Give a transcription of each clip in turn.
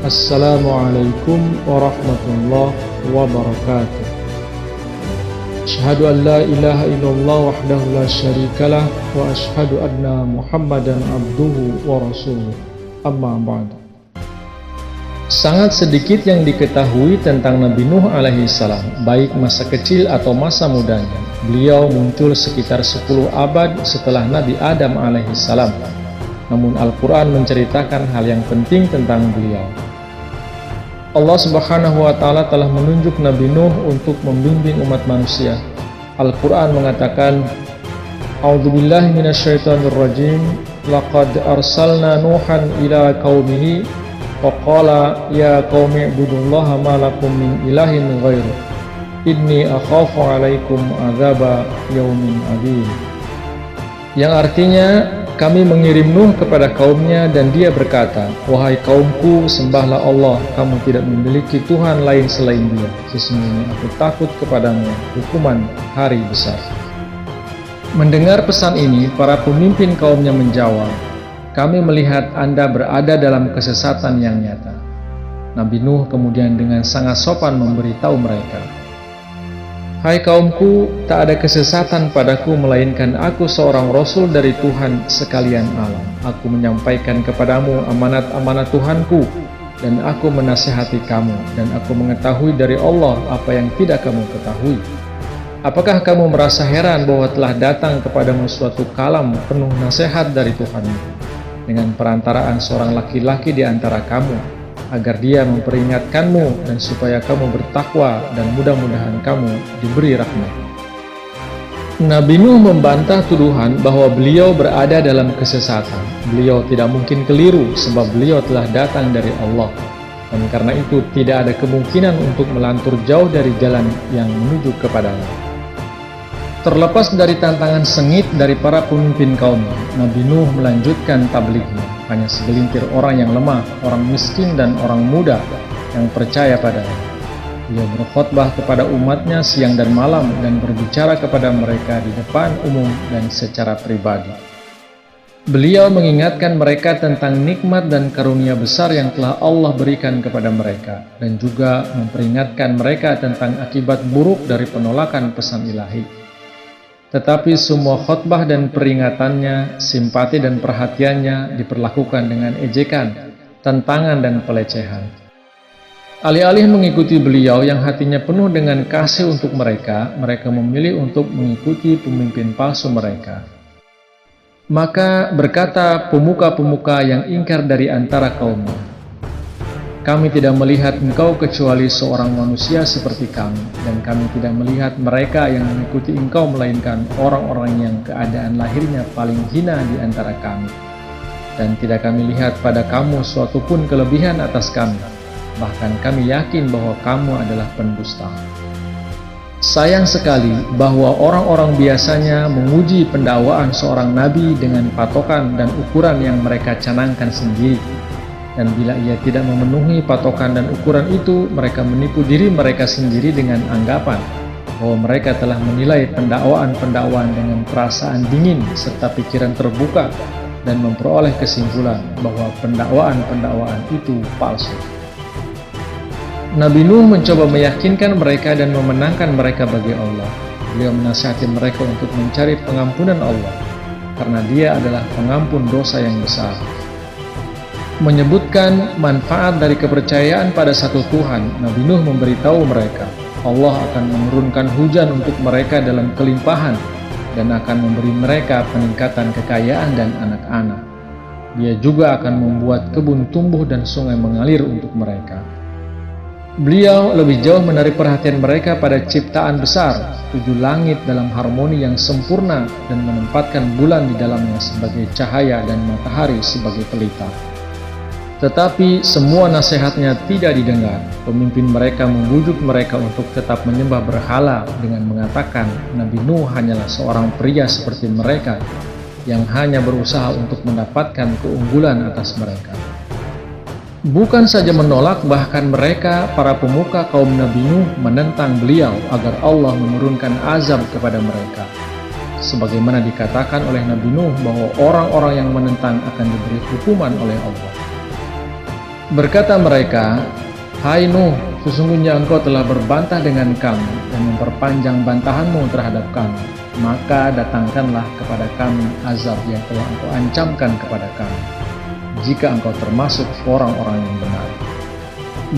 Assalamualaikum warahmatullahi wabarakatuh. Asyhadu an la ilaha illallah wahdahu la syarikalah wa asyhadu anna Muhammadan abduhu wa rasuluh. Amma ba'du. Sangat sedikit yang diketahui tentang Nabi Nuh alaihi salam, baik masa kecil atau masa mudanya. Beliau muncul sekitar 10 abad setelah Nabi Adam alaihi salam. Namun Al-Quran menceritakan hal yang penting tentang beliau. Allah Subhanahu wa Ta'ala telah menunjuk Nabi Nuh untuk membimbing umat manusia. Al-Quran mengatakan, A'udzubillahi minasyaitonirrajim, laqad arsalna Nuhan ila qaumihi faqala ya qaumi ibudullaha ma lakum min ilahin ghairuh inni akhafu 'alaikum adzaba yaumin adzim. Yang artinya, kami mengirim Nuh kepada kaumnya dan dia berkata, wahai kaumku, sembahlah Allah, kamu tidak memiliki Tuhan lain selain Dia. Sesungguhnya aku takut kepadamu hukuman hari besar. Mendengar pesan ini, para pemimpin kaumnya menjawab, kami melihat Anda berada dalam kesesatan yang nyata. Nabi Nuh kemudian dengan sangat sopan memberitahu mereka, hai kaumku, tak ada kesesatan padaku melainkan aku seorang rasul dari Tuhan sekalian alam. Aku menyampaikan kepadamu amanat-amanat Tuhanku, dan aku menasihati kamu, dan aku mengetahui dari Allah apa yang tidak kamu ketahui. Apakah kamu merasa heran bahwa telah datang kepadamu suatu kalam penuh nasihat dari Tuhanmu, dengan perantaraan seorang laki-laki di antara kamu, agar dia memperingatkanmu dan supaya kamu bertakwa dan mudah-mudahan kamu diberi rahmat. Nabi Nuh membantah tuduhan bahwa beliau berada dalam kesesatan. Beliau tidak mungkin keliru sebab beliau telah datang dari Allah, dan karena itu tidak ada kemungkinan untuk melantur jauh dari jalan yang menuju kepadanya. Terlepas dari tantangan sengit dari para pemimpin kaumnya, Nabi Nuh melanjutkan tablignya. Hanya segelintir orang yang lemah, orang miskin dan orang muda yang percaya padanya. Dia berkhotbah kepada umatnya siang dan malam dan berbicara kepada mereka di depan umum dan secara pribadi. Beliau mengingatkan mereka tentang nikmat dan karunia besar yang telah Allah berikan kepada mereka, dan juga memperingatkan mereka tentang akibat buruk dari penolakan pesan ilahi. Tetapi semua khotbah dan peringatannya, simpati dan perhatiannya diperlakukan dengan ejekan, tentangan dan pelecehan. Alih-alih mengikuti beliau yang hatinya penuh dengan kasih untuk mereka, mereka memilih untuk mengikuti pemimpin palsu mereka. Maka berkata pemuka-pemuka yang ingkar dari antara kaumnya, kami tidak melihat engkau kecuali seorang manusia seperti kami, dan kami tidak melihat mereka yang mengikuti engkau melainkan orang-orang yang keadaan lahirnya paling hina di antara kami. Dan tidak kami lihat pada kamu suatu pun kelebihan atas kami, bahkan kami yakin bahwa kamu adalah pendusta. Sayang sekali bahwa orang-orang biasanya menguji pendakwaan seorang nabi dengan patokan dan ukuran yang mereka canangkan sendiri. Dan bila ia tidak memenuhi patokan dan ukuran itu, mereka menipu diri mereka sendiri dengan anggapan bahwa mereka telah menilai pendakwaan-pendakwaan dengan perasaan dingin serta pikiran terbuka dan memperoleh kesimpulan bahwa pendakwaan-pendakwaan itu palsu. Nabi Nuh mencoba meyakinkan mereka dan memenangkan mereka bagi Allah. Beliau menasihati mereka untuk mencari pengampunan Allah, karena Dia adalah pengampun dosa yang besar. Menyebutkan manfaat dari kepercayaan pada satu Tuhan, Nabi Nuh memberitahu mereka, Allah akan menurunkan hujan untuk mereka dalam kelimpahan dan akan memberi mereka peningkatan kekayaan dan anak-anak. Dia juga akan membuat kebun tumbuh dan sungai mengalir untuk mereka. Beliau lebih jauh menarik perhatian mereka pada ciptaan besar, 7 langit dalam harmoni yang sempurna, dan menempatkan bulan di dalamnya sebagai cahaya dan matahari sebagai pelita. Tetapi semua nasihatnya tidak didengar. Pemimpin mereka membujuk mereka untuk tetap menyembah berhala dengan mengatakan Nabi Nuh hanyalah seorang pria seperti mereka yang hanya berusaha untuk mendapatkan keunggulan atas mereka. Bukan saja menolak, bahkan mereka, para pemuka kaum Nabi Nuh, menentang beliau agar Allah menurunkan azab kepada mereka. Sebagaimana dikatakan oleh Nabi Nuh bahwa orang-orang yang menentang akan diberi hukuman oleh Allah. Berkata mereka, "Hai Nuh, sesungguhnya engkau telah berbantah dengan kami dan memperpanjang bantahanmu terhadap kami. Maka datangkanlah kepada kami azab yang telah engkau ancamkan kepada kami, jika engkau termasuk orang-orang yang benar.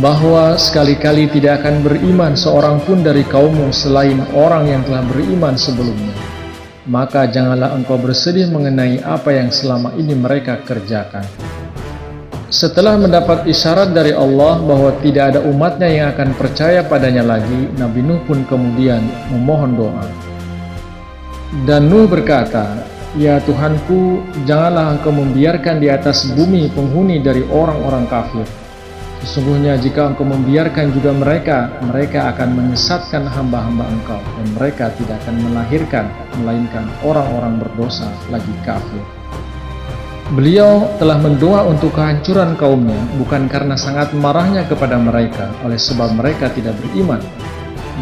Bahwa sekali-kali tidak akan beriman seorang pun dari kaummu selain orang yang telah beriman sebelumnya. Maka janganlah engkau bersedih mengenai apa yang selama ini mereka kerjakan." Setelah mendapat isyarat dari Allah bahwa tidak ada umatnya yang akan percaya padanya lagi, Nabi Nuh pun kemudian memohon doa. Dan Nuh berkata, "Ya Tuhanku, janganlah engkau membiarkan di atas bumi penghuni dari orang-orang kafir. Sesungguhnya jika engkau membiarkan juga mereka akan menyesatkan hamba-hamba engkau, dan mereka tidak akan melahirkan, melainkan orang-orang berdosa lagi kafir." Beliau telah mendoa untuk kehancuran kaumnya, bukan karena sangat marahnya kepada mereka oleh sebab mereka tidak beriman.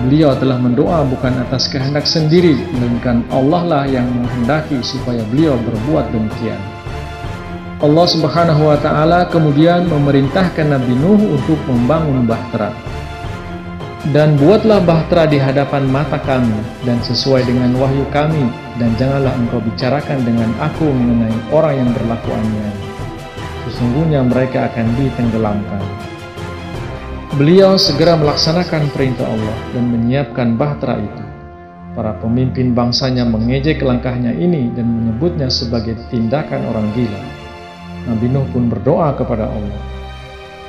Beliau telah mendoa bukan atas kehendak sendiri, melainkan Allah lah yang menghendaki supaya beliau berbuat demikian. Allah Subhanahu wa Ta'ala kemudian memerintahkan Nabi Nuh untuk membangun bahtera. "Dan buatlah bahtera di hadapan mata kami dan sesuai dengan wahyu kami, dan janganlah engkau bicarakan dengan aku mengenai orang yang berlaku aniaya. Sesungguhnya mereka akan ditenggelamkan." Beliau segera melaksanakan perintah Allah dan menyiapkan bahtera itu. Para pemimpin bangsanya mengejek langkahnya ini dan menyebutnya sebagai tindakan orang gila. Nabi Nuh pun berdoa kepada Allah,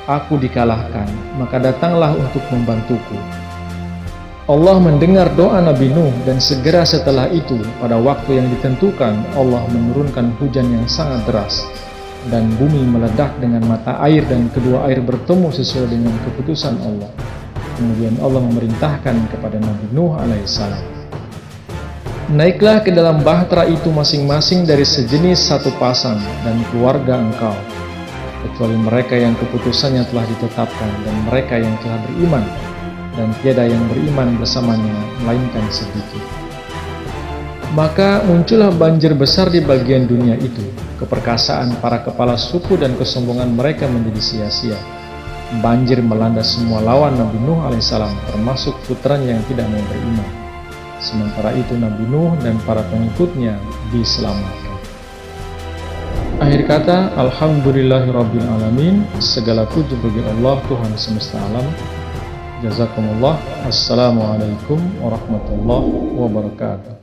"Aku dikalahkan, maka datanglah untuk membantuku." Allah mendengar doa Nabi Nuh, dan segera setelah itu, pada waktu yang ditentukan, Allah menurunkan hujan yang sangat deras, dan bumi meledak dengan mata air, dan kedua air bertemu sesuai dengan keputusan Allah. Kemudian Allah memerintahkan kepada Nabi Nuh alaihissalam, "Naiklah ke dalam bahtera itu masing-masing dari sejenis satu pasang, dan keluarga engkau, kecuali mereka yang keputusannya telah ditetapkan, dan mereka yang telah beriman, dan tiada yang beriman bersamanya, melainkan sedikit." Maka muncullah banjir besar di bagian dunia itu. Keperkasaan para kepala suku dan kesombongan mereka menjadi sia-sia. Banjir melanda semua lawan Nabi Nuh alaihissalam, termasuk putranya yang tidak mau beriman. Sementara itu Nabi Nuh dan para pengikutnya diselamatkan. Akhir kata, alhamdulillahirabbil alamin. Segala puji bagi Allah, Tuhan semesta alam. Jazakumullah. Assalamualaikum warahmatullahi wabarakatuh.